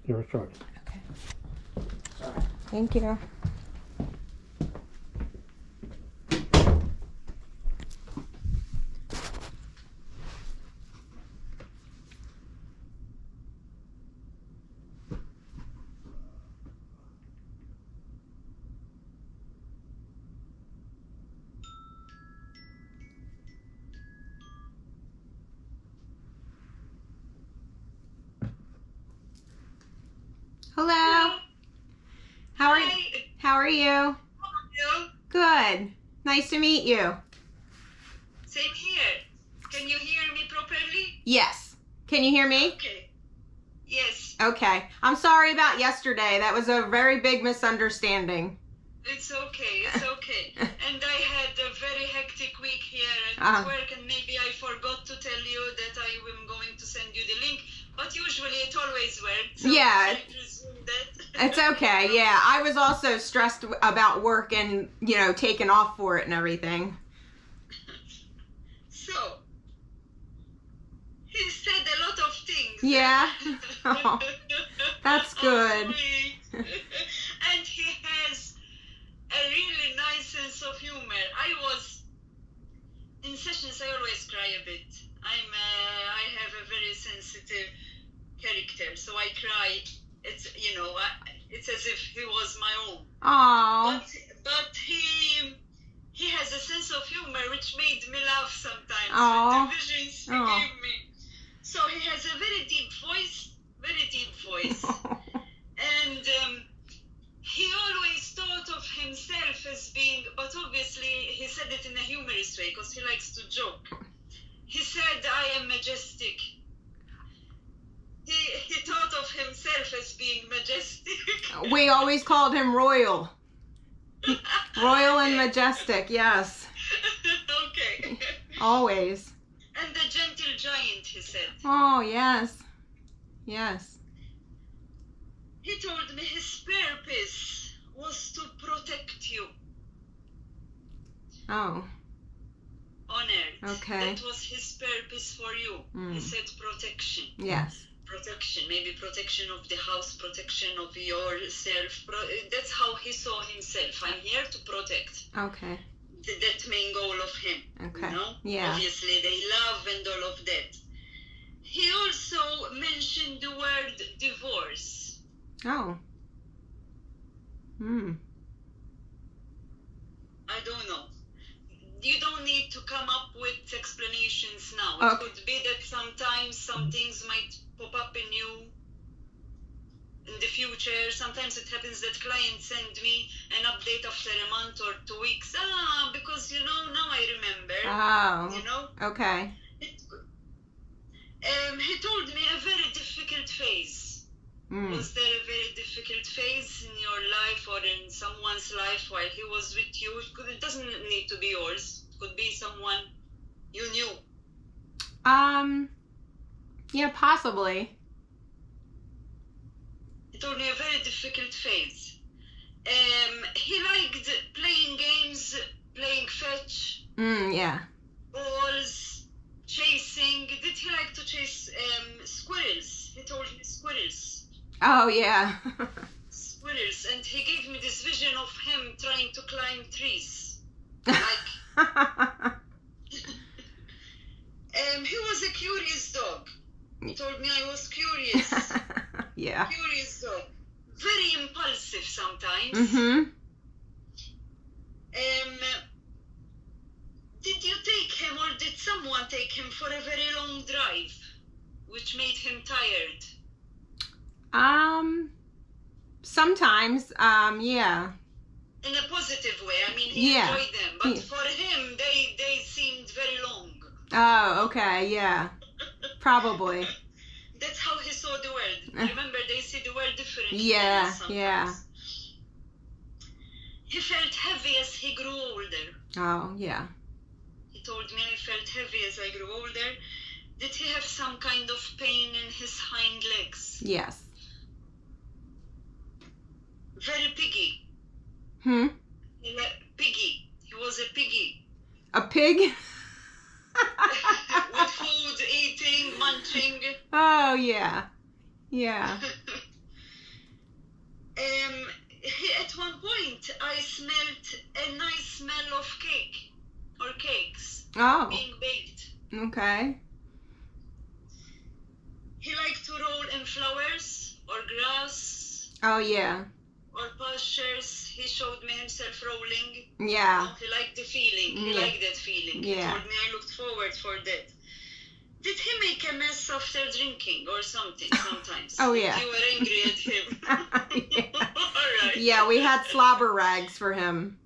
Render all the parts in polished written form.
Your choice. Okay. Thank you. Hello. How are you? How are you? How are you? Good. Nice to meet you. Same here. Can you hear me properly? Yes. Can you hear me? Okay. Yes. Okay. I'm sorry about yesterday. That was a very big misunderstanding. It's okay. It's okay. And I had a very hectic week here at work, and maybe I forgot to tell you that I am going to send you the link. But usually it always works. So Yeah. I presume that. It's okay. Yeah. I was also stressed about work and, taking off for it and everything. So, he said a lot of things. Yeah. Oh, that's good. Oh, sweet. And he has a really nice sense of humor. In sessions, I always cry a bit. I have a very sensitive character, so I cry. It's as if he was my own. Aww. But he has a sense of humor which made me laugh sometimes. Aww. With the visions he gave me. So he has a very deep voice. And he always thought of himself as being, but obviously he said it in a humorous way because he likes to joke. He said, I am majestic. He thought of himself as being majestic. We always called him Royal. Royal and majestic, yes. Okay. Always. And the gentle giant, he said. Oh, yes. Yes. He told me his purpose was to protect you. Oh. On earth. Okay. That was his purpose for you. He said protection. Yes. Protection. Maybe protection of the house, protection of yourself. That's how he saw himself. I'm here to protect. Okay. That main goal of him. Okay. Yeah. Obviously, they love and all of that. He also mentioned the word divorce. Oh. I don't know. You don't need to come up with explanations now. Okay. It could be that sometimes some things might pop up in you in the future. Sometimes it happens that clients send me an update after a month or 2 weeks. Because, now I remember. Oh. Okay. He told me a very difficult phase. Was there a very difficult phase in your life or in someone's life while he was with you? It doesn't need to be yours. It could be someone you knew. Yeah, possibly. He told me a very difficult phase. He liked playing games, playing fetch. Yeah. Balls, chasing. Did he like to chase squirrels? He told me squirrels. Oh, yeah. Squirrels. And he gave me this vision of him trying to climb trees. Like, he was a curious dog. He told me I was curious. Yeah. Curious dog. Very impulsive sometimes. Did you take him or did someone take him for a very long drive, which made him tired? Sometimes, yeah. In a positive way. I mean, he enjoyed them, but for him, they seemed very long. Oh, okay, yeah. Probably. That's how he saw the world. Remember, they see the world differently. Yeah, sometimes. yeah. He felt heavy as he grew older. Oh, yeah. He told me I felt heavy as I grew older. Did he have some kind of pain in his hind legs? Yes. Very piggy. Piggy. He was a piggy. A pig? With food, eating, munching. Oh, yeah. Yeah. At one point, I smelled a nice smell of cake or cakes being baked. Okay. He liked to roll in flowers or grass. Oh, yeah. Or pastures. He showed me himself rolling. Yeah. He liked the feeling. He liked that feeling. Yeah. He told me I looked forward for that. Did he make a mess after drinking or something sometimes? Oh, yeah. You were angry at him. Yeah. All right. Yeah, we had slobber rags for him.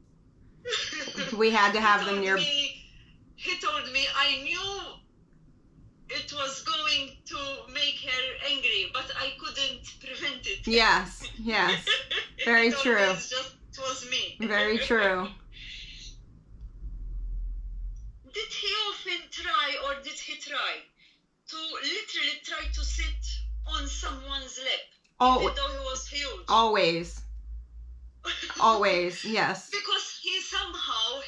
We had to have them near. He told me I knew it was going to make her angry, but I couldn't prevent it. Yes, yes. Very true. It was me. Very true. Did he often try, or did he try to literally try to sit on someone's lap? Even though he was huge. Always. Always, yes. Because he somehow,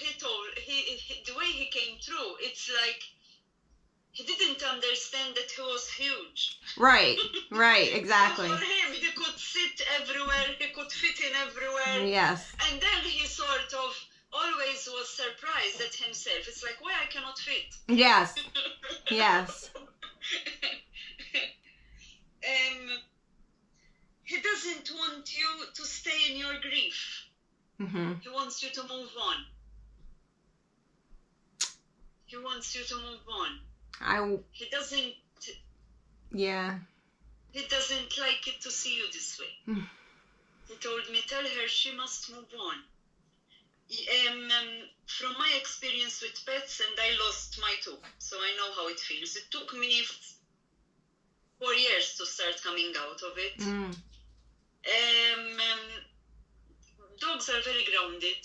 the way he came through, it's like he didn't understand that he was huge. Right, exactly. So for him, he could sit everywhere, he could fit in everywhere. Yes. And then he sort of always was surprised at himself. It's like, why I cannot fit? Yes, yes. He doesn't want you to stay in your grief. Mm-hmm. He wants you to move on. He wants you to move on. He doesn't. Yeah. He doesn't like it to see you this way. He told me, tell her she must move on. From my experience with pets, and I lost my two, so I know how it feels. It took me 4 years to start coming out of it. Dogs are very grounded,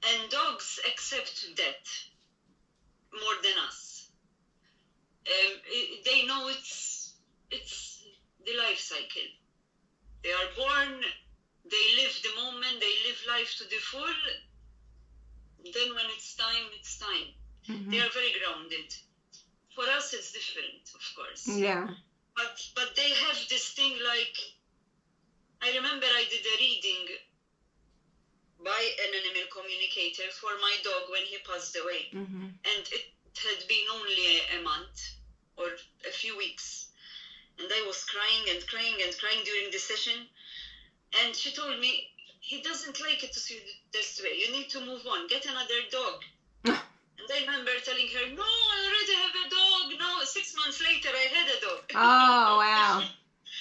and dogs accept death more than us. They know it's the life cycle. They are born, they live the moment, they live life to the full. Then when it's time, it's time. Mm-hmm. They are very grounded. For us, it's different, of course. Yeah. But they have this thing like, I remember I did a reading by an animal communicator for my dog when he passed away. Mm-hmm. And it had been only a month or a few weeks. And I was crying and crying and crying during the session. And she told me, he doesn't like it to see you this way. You need to move on. Get another dog. And I remember telling her, no, I already have a dog. No, 6 months later, I had a dog. Oh, wow.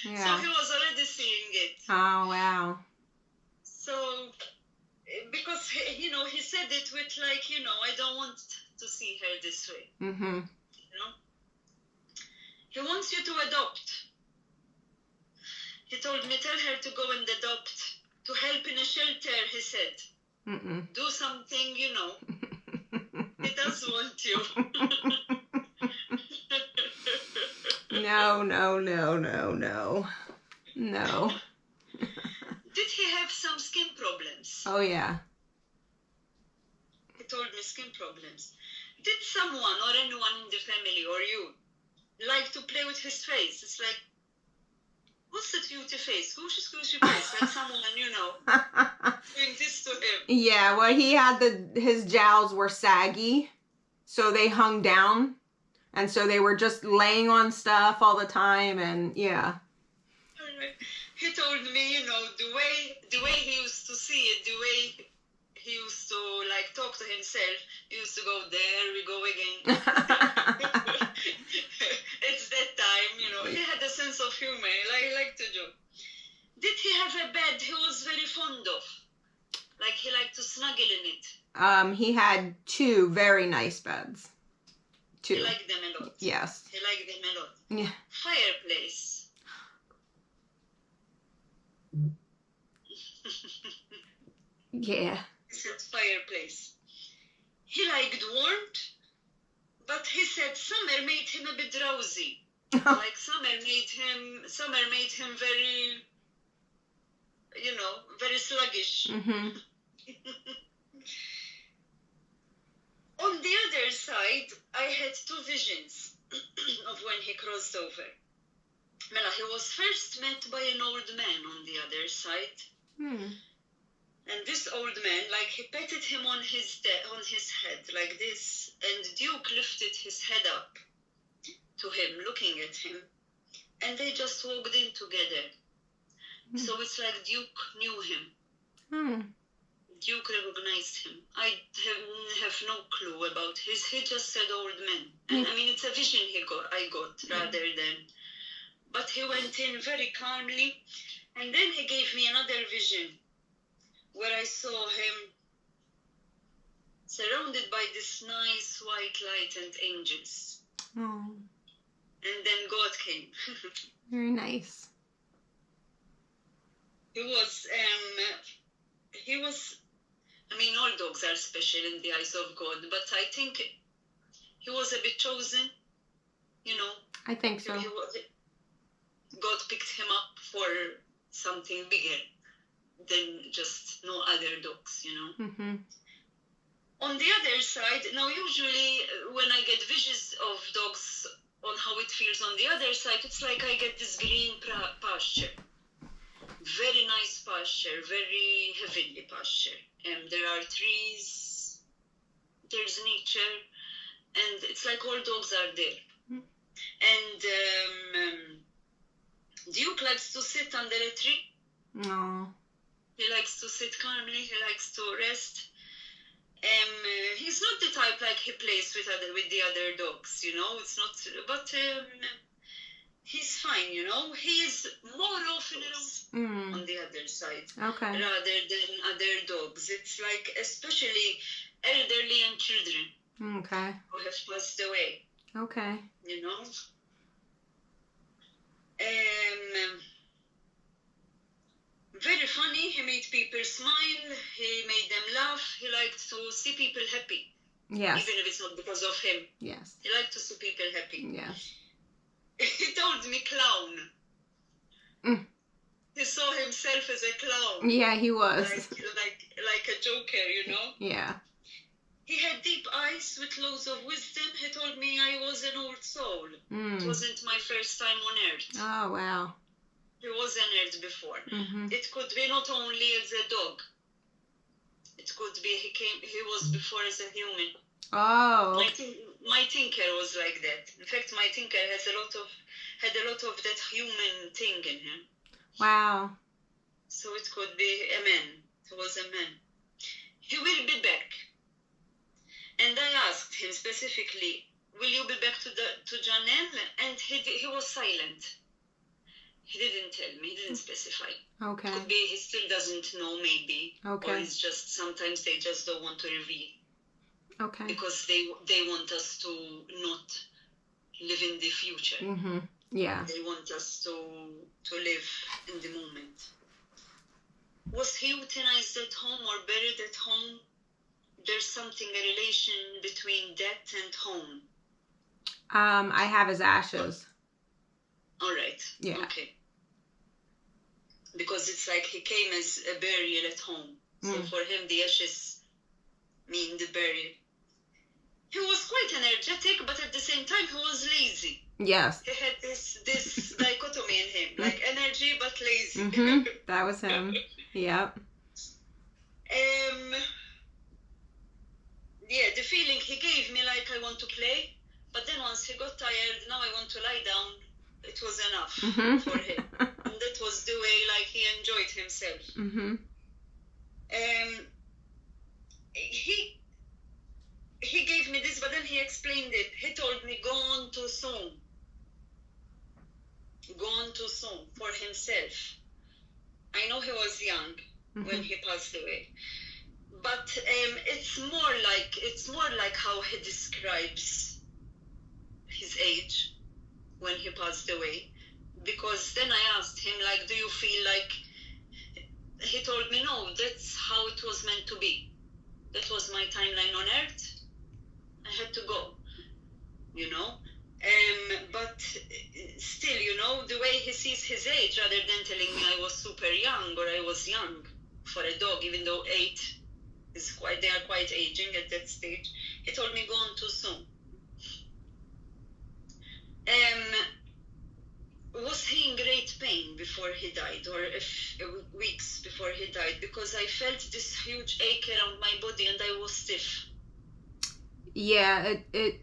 Yeah. So he was already seeing it. Oh, wow. So, because, he said it with like, I don't want to see her this way. Mm-hmm. He wants you to adopt. He told me, tell her to go and adopt, to help in a shelter, he said. Mm-mm. Do something, He does want you. No. Did he have some skin problems? Oh, yeah. He told me skin problems. Did someone or anyone in the family or you like to play with his face? It's like, what's that beauty face? Squishy face. Like someone, doing this to him. Yeah, well, he had his jowls were saggy, so they hung down. And so they were just laying on stuff all the time, and yeah. He told me, the way he used to see it, the way he used to like talk to himself, he used to go, there we go again. It's that time, He had a sense of humor. I like to joke. Did he have a bed he was very fond of? Like he liked to snuggle in it? He had 2 very nice beds. 2. He liked them a lot. Yes. He liked them a lot. Yeah. Fireplace. Yeah. He said fireplace. He liked warmth, but he said summer made him a bit drowsy. Like summer made him very, very sluggish. Mm-hmm. On the other side, I had 2 visions of when he crossed over. Mela, he was first met by an old man on the other side. And this old man, like, he patted him on his head like this, and Duke lifted his head up to him, looking at him, and they just walked in together. So it's like Duke knew him. Duke recognized him. I have no clue about he just said old man. And I mean, it's a vision I got rather than, but he went in very calmly, and then he gave me another vision where I saw him surrounded by this nice white light and angels. Oh. And then God came. Very nice. He was, I mean, all dogs are special in the eyes of God, but I think he was a bit chosen, you know. I think so. God picked him up for something bigger than just no other dogs, you know. On the other side, now usually when I get visions of dogs on how it feels on the other side, it's like I get this green pasture. Very nice pasture, very heavenly pasture. There are trees, there's nature, and it's like all dogs are there. And Duke likes to sit under a tree. Oh. He likes to sit calmly, he likes to rest. He's not the type like he plays with the other dogs, you know. It's not, but he's fine, you know. He is more often around on the other side, okay, rather than other dogs. It's like especially elderly and children, okay, who have passed away. Okay. You know. Very funny. He made people smile. He made them laugh. He liked to see people happy. Yes. Even if it's not because of him. Yes. He liked to see people happy. Yes. He told me clown. He saw himself as a clown. Yeah, he was. Like a joker, you know? Yeah. He had deep eyes with loads of wisdom. He told me I was an old soul. It wasn't my first time on Earth. Oh, wow. He was on Earth before. It could be not only as a dog. It could be he was before as a human. Oh. My tinker was like that. In fact, my tinker had a lot of that human thing in him. Wow. So it could be a man. He was a man. He will be back. And I asked him specifically, will you be back to Janelle? And he was silent. He didn't tell me. He didn't specify. Okay. Could be he still doesn't know, maybe. Okay. Or it's just sometimes they just don't want to reveal. Okay. Because they want us to not live in the future. Yeah. They want us to live in the moment. Was he euthanized at home or buried at home? There's something, a relation between death and home. I have his ashes. All right. Yeah. Okay. Because it's like he came as a burial at home. So for him, the ashes mean the burial. He was quite energetic, but at the same time, he was lazy. Yes. He had this dichotomy in him, like energy but lazy. That was him. Yep. Yeah, the feeling he gave me, like I want to play, but then once he got tired, now I want to lie down. It was enough for him, and that was the way, like, he enjoyed himself. He gave me this, but then he explained it. He told me, gone too soon for himself. I know he was young when he passed away, but it's more like how he describes his age when he passed away. Because then I asked him, like, do you feel like... He told me, no, that's how it was meant to be. That was my timeline on Earth. I had to go, you know. But still, you know, the way he sees his age, rather than telling me I was super young or I was young for a dog, even though 8 is they are quite aging at that stage. He told me, gone too soon. Was he in great pain before he died, or weeks before he died? Because I felt this huge ache around my body and I was stiff. Yeah, it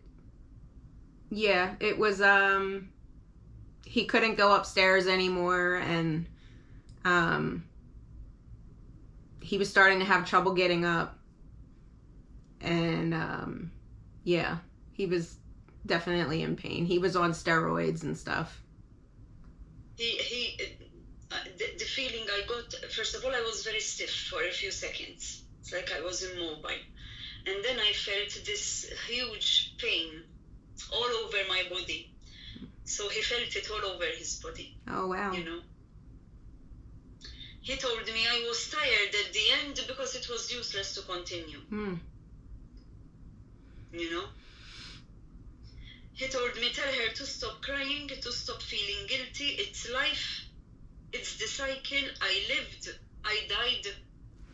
was, he couldn't go upstairs anymore, and he was starting to have trouble getting up, and yeah, he was definitely in pain. He was on steroids and stuff. The feeling I got, first of all, I was very stiff for a few seconds. It's like I was immobile. And then I felt this huge pain all over my body. So he felt it all over his body. Oh, wow. You know? He told me I was tired at the end because it was useless to continue. You know? He told me, tell her to stop crying, to stop feeling guilty. It's life. It's the cycle. I lived. I died.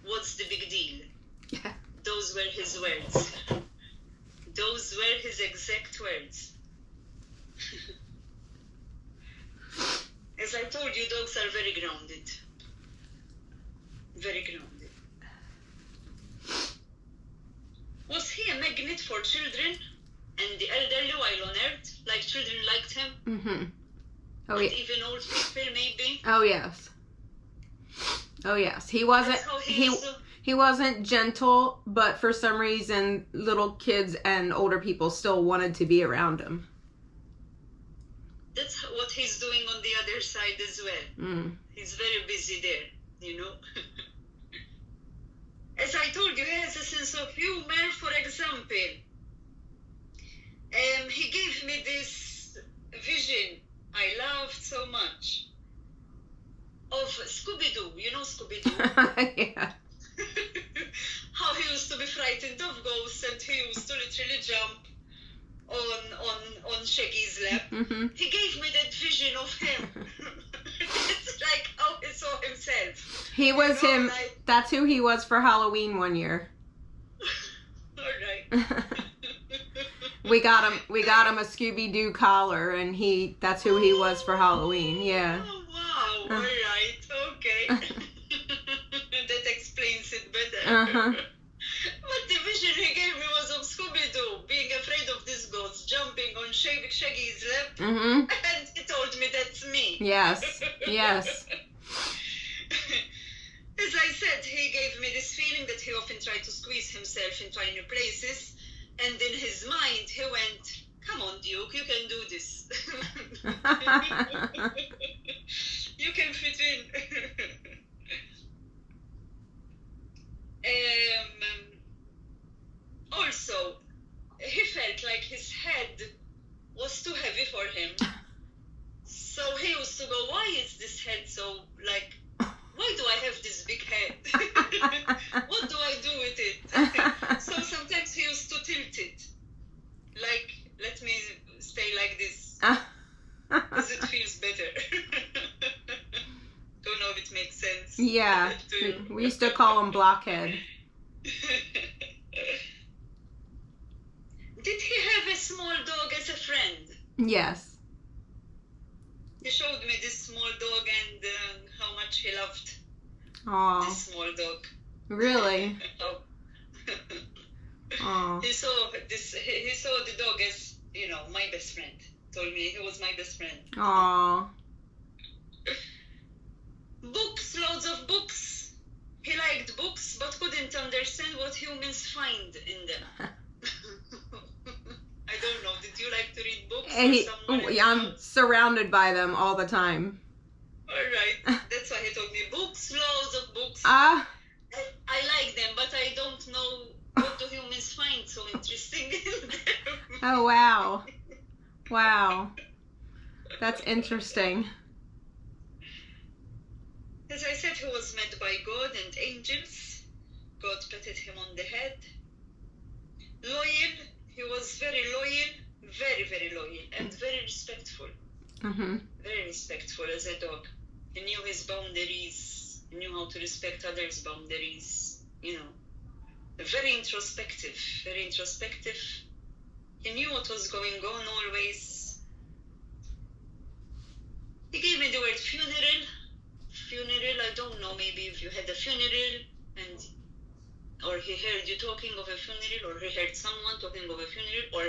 What's the big deal? Yeah. Those were his words. Those were his exact words. As I told you, dogs are very grounded. Very grounded. Was he a magnet for children and the elderly while on Earth? Like children liked him? Mm-hmm. Oh, and yeah. even old people, maybe? Oh, yes. Oh, yes. He wasn't... He wasn't gentle, but for some reason, little kids and older people still wanted to be around him. That's what he's doing on the other side as well. He's very busy there, you know. As I told you, he has a sense of humor. For example, he gave me this vision I loved so much of Scooby-Doo. You know Scooby-Doo? Yeah. How he used to be frightened of ghosts and he used to literally jump on Shaggy's lap. Mm-hmm. He gave me that vision of him. It's like how he saw himself. He was him. Like... That's who he was for Halloween one year. All right. we got him a Scooby-Doo collar, and that's who he was for Halloween. Yeah. Oh, wow. All right. Okay. That explains it better. Uh-huh. But the vision he gave me was of Scooby-Doo being afraid of this ghost, jumping on Shaggy's lap, mm-hmm. and he told me that's me. Yes, yes. As I said, he gave me this feeling that he often tried to squeeze himself in tiny places, and in his mind he went, come on, Duke, you can do this. You can fit in. Also, he felt like his head was too heavy for him. So he used to go, why is this head so, like, why do I have this big head? What do I do with it? So sometimes he used to tilt it. Like, let me stay like this. Because it feels better. Don't know if it makes sense. Yeah, we used to call him Blockhead. Did he have a small dog as a friend? Yes. He showed me this small dog and how much he loved this small dog. Really? He saw the dog as, you know, my best friend. Told me he was my best friend. Aww. Books, loads of books. He liked books, but couldn't understand what humans find in them. I don't know. Did you like to read books? I'm surrounded by them all the time. All right. That's why he told me books, loads of books. I like them, but I don't know what do humans find so interesting in them. Oh, wow. Wow. That's interesting. As I said, he was met by God and angels. God patted him on the head. Loyal. He was very loyal, very, very loyal, and very respectful. Mm-hmm. Very respectful as a dog. He knew his boundaries, he knew how to respect others' boundaries, you know. Very introspective, very introspective. He knew what was going on always. He gave me the word funeral. Funeral, I don't know, maybe if you had a funeral or he heard you talking of a funeral, or he heard someone talking of a funeral, or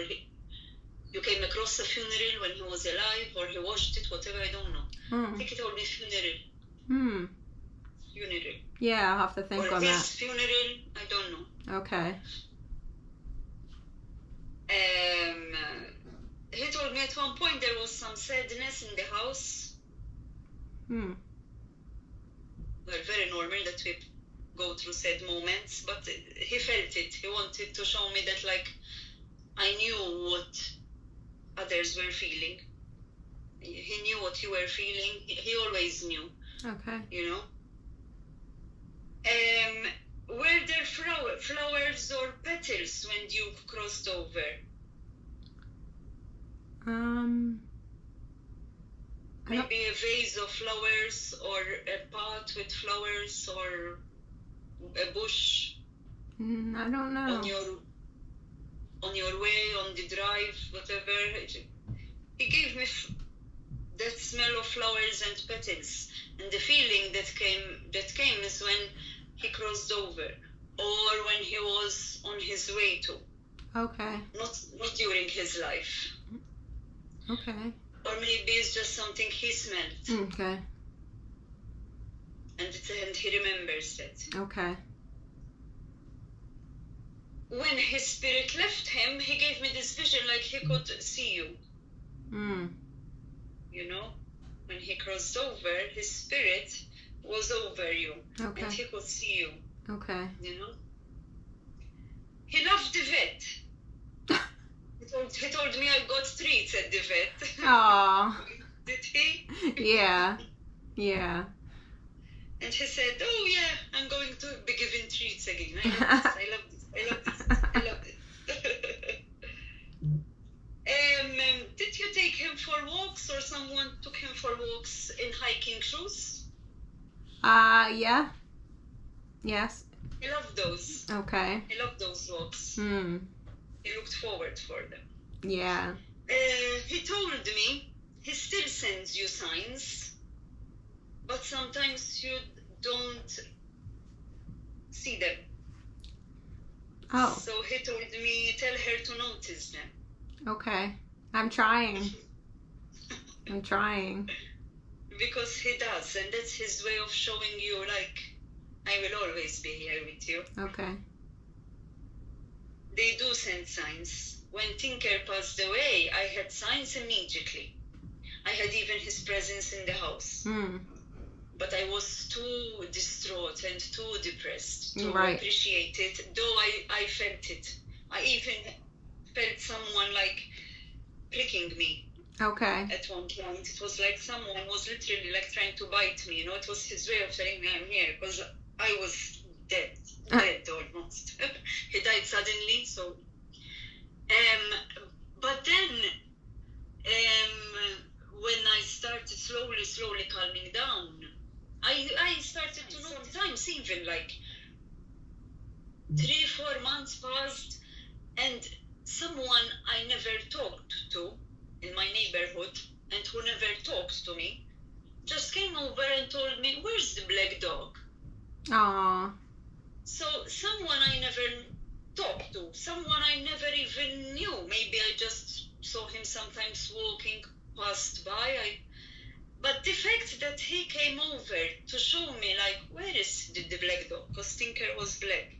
you came across a funeral when he was alive, or he watched it, whatever, I don't know. I think he told me funeral. Funeral. Yeah, I'll have to think or on his that. Funeral, I don't know. Okay. He told me at one point there was some sadness in the house. Well, very normal that we go through sad moments, but he felt it. He wanted to show me that, like, I knew what others were feeling. He knew what you were feeling. He always knew. Okay. You know? Were there flowers or petals when Duke crossed over? Maybe a vase of flowers, or a pot with flowers, or a bush. I don't know. On your way, on the drive, whatever. He gave me that smell of flowers and petals, and the feeling that came is when he crossed over, or when he was on his way to. Okay. Not during his life. Okay. Or maybe it's just something he smelled. Okay. And he remembers it. Okay. When his spirit left him, he gave me this vision like he could see you. You know? When he crossed over, his spirit was over you. Okay. And he could see you. Okay. You know? He loved the vet. He told me I got treats at the vet. Aww. Did he? Yeah. Yeah. And he said, oh yeah, I'm going to be given treats again. I love this. Did you take him for walks, or someone took him for walks in hiking shoes? Yeah. Yes. He loved those. Okay. He loved those walks. He looked forward for them. Yeah. He told me he still sends you signs, but sometimes you don't see them. Oh. So he told me, tell her to notice them. Okay. I'm trying. I'm trying. Because he does, and that's his way of showing you, like, I will always be here with you. Okay. They do send signs. When Tinker passed away, I had signs immediately. I had even his presence in the house. But I was too distraught and too depressed to appreciate it, though I felt it. I even felt someone, like, pricking me. Okay. At one point, it was like someone was literally, like, trying to bite me. You know, it was his way of telling me I'm here, because I was dead almost. He died suddenly, so. But then, when I started slowly calming down, I started to know sometimes even like 3-4 months passed, and someone I never talked to in my neighborhood and who never talked to me just came over and told me, where's the black dog? Aww. So someone I never talked to, someone I never even knew, maybe I just saw him sometimes walking past by, but the fact that he came over to show me, like, where is the black dog? Because Tinker was black.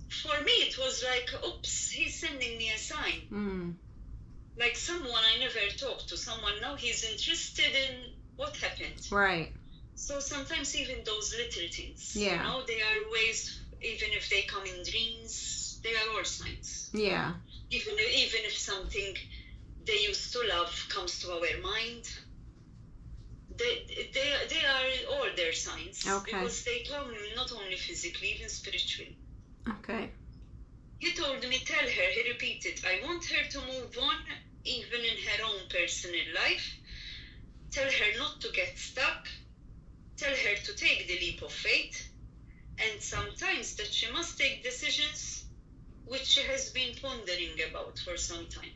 For me, it was like, oops, he's sending me a sign. Like someone I never talked to, someone now he's interested in what happened. Right. So sometimes even those little things, yeah. You know, they are ways, even if they come in dreams, they are all signs. Yeah. Even if something they used to love comes to our mind, they are all their signs. Okay. Because they come not only physically, even spiritually. Okay. He told me, tell her, he repeated, I want her to move on, even in her own personal life. Tell her not to get stuck. Tell her to take the leap of faith. And sometimes that she must take decisions which she has been pondering about for some time.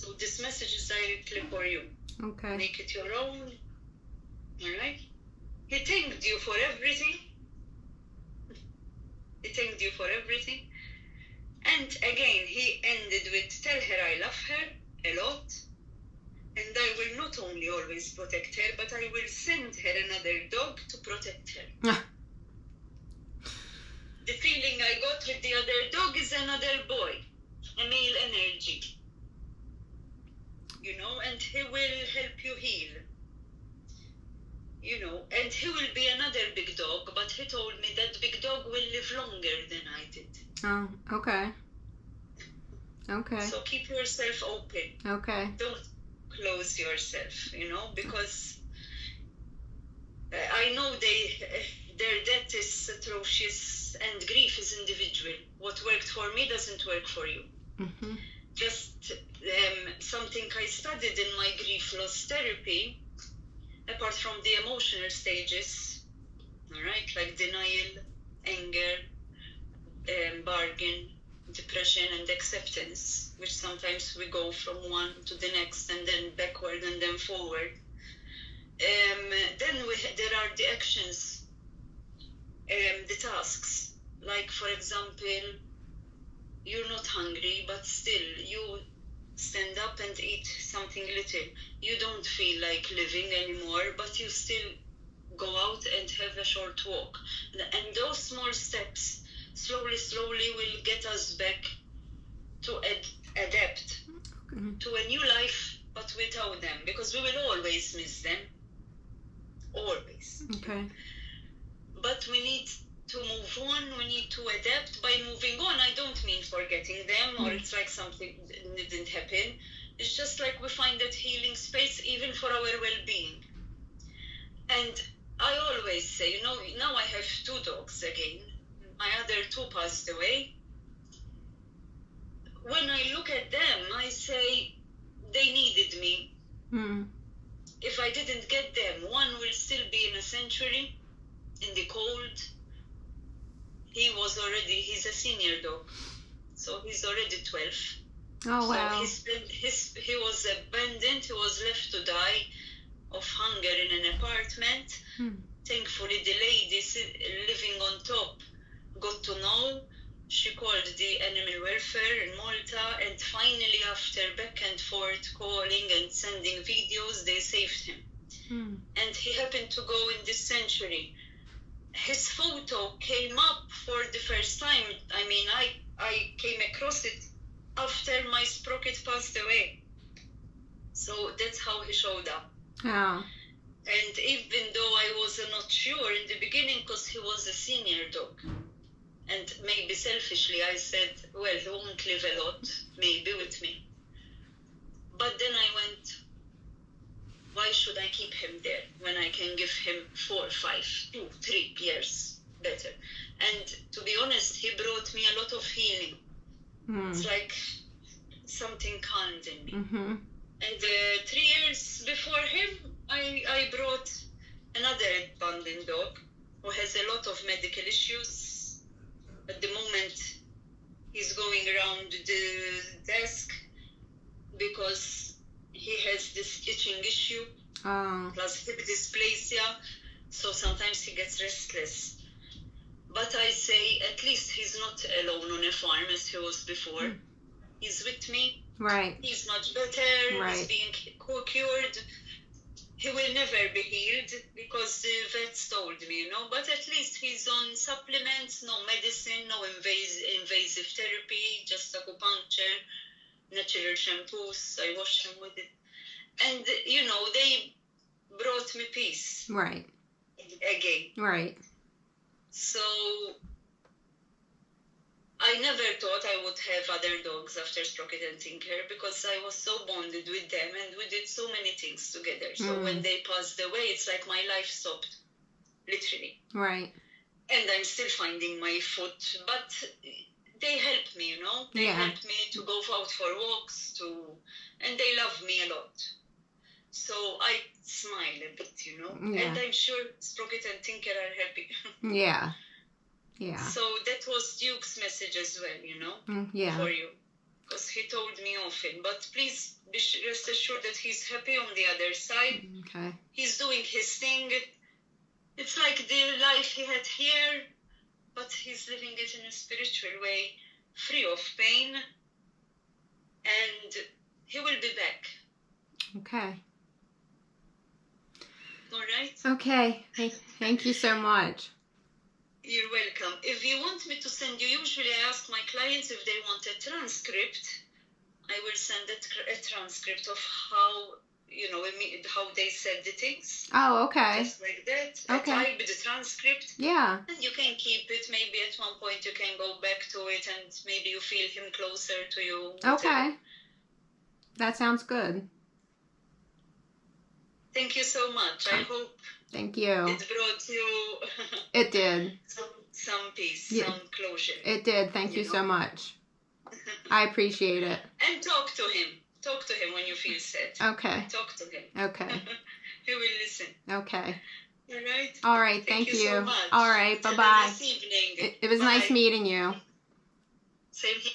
So this message is directly for you. Okay. Make it your own. All right? He thanked you for everything. He thanked you for everything. And again, he ended with, tell her I love her a lot. And I will not only always protect her, but I will send her another dog to protect her. The feeling I got with the other dog is another boy, a male energy. You know, and he will help you heal. You know, and he will be another big dog, but he told me that big dog will live longer than I did. Oh, okay. Okay. So keep yourself open. Okay. Don't close yourself, you know, because I know their death is atrocious and grief is individual. What worked for me doesn't work for you. Mm-hmm. Just something I studied in my grief loss therapy, apart from the emotional stages, all right, like denial, anger, bargain, depression, and acceptance, which sometimes we go from one to the next and then backward and then forward. Then there are the actions, the tasks. Like, for example, you're not hungry, but still you stand up and eat something little. You don't feel like living anymore, but you still go out and have a short walk. And those small steps, slowly will get us back to adapt to a new life, but without them, because we will always miss them. Always. Okay. But we need to move on, we need to adapt. By moving on, I don't mean forgetting them or it's like something didn't happen. It's just like we find that healing space even for our well-being. And I always say, you know, now I have 2 dogs again. My other 2 passed away. When I look at them, I say they needed me. Mm. If I didn't get them, one will still be in a sanctuary in the cold. He's a senior dog, so he's already 12. Oh, wow. So he was abandoned, he was left to die of hunger in an apartment. Thankfully, the lady living on top got to know. She called the animal welfare in Malta, and finally, after back and forth calling and sending videos, they saved him. And he happened to go in this sanctuary. His photo came up for the first time. I mean, I came across it after my sprocket passed away. So that's how he showed up. Oh. And even though I was not sure in the beginning, because he was a senior dog, and maybe selfishly I said, well, he won't live a lot, maybe with me. But then I went, why should I keep him there when I can give him 4, 5, 2, 3 years better? And to be honest, he brought me a lot of healing. It's like something calmed in me. Mm-hmm. And 3 years before him, I brought another abandoned dog who has a lot of medical issues. At the moment, he's going around the desk because he has this itching issue, plus hip dysplasia, so sometimes he gets restless. But I say, at least he's not alone on a farm as he was before. He's with me. Right. He's much better. Right. He's being cured. He will never be healed because the vets told me, you know, but at least he's on supplements, no medicine, no invasive therapy, just acupuncture, natural shampoos. I wash him with it. And, you know, they brought me peace. Right. Again. Right. So I never thought I would have other dogs after Sprocket and Tinker because I was so bonded with them and we did so many things together. So when they passed away, it's like my life stopped, literally. Right. And I'm still finding my foot, but they help me, you know? They help me to go out for walks, and they love me a lot. So I smile a bit, you know? Yeah. And I'm sure Sprocket and Tinker are happy. Yeah. Yeah. So that was Duke's message as well, you know? Yeah. For you. because he told me often. But please rest assured that he's happy on the other side. Okay. He's doing his thing. It's like the life he had here, but he's living it in a spiritual way, free of pain, and he will be back. Okay. All right? Okay. Thank you so much. You're welcome. If you want me to send you, usually I ask my clients if they want a transcript. I will send a transcript of how, how they said the things. Oh, okay. Just like that. Okay. I type the transcript. Yeah. And you can keep it. Maybe at one point you can go back to it and maybe you feel him closer to you. Whatever. Okay. That sounds good. Thank you so much. I hope Thank you. it brought you It did. some peace, Yeah. some closure. It did. Thank you so much. I appreciate it. And talk to him. Talk to him when you feel sad. Okay. Talk to him. Okay. He will listen. Okay. All right? All right. Thank you. So much. All right. Have a Bye-bye. nice evening. It was nice Bye. meeting you. Same here.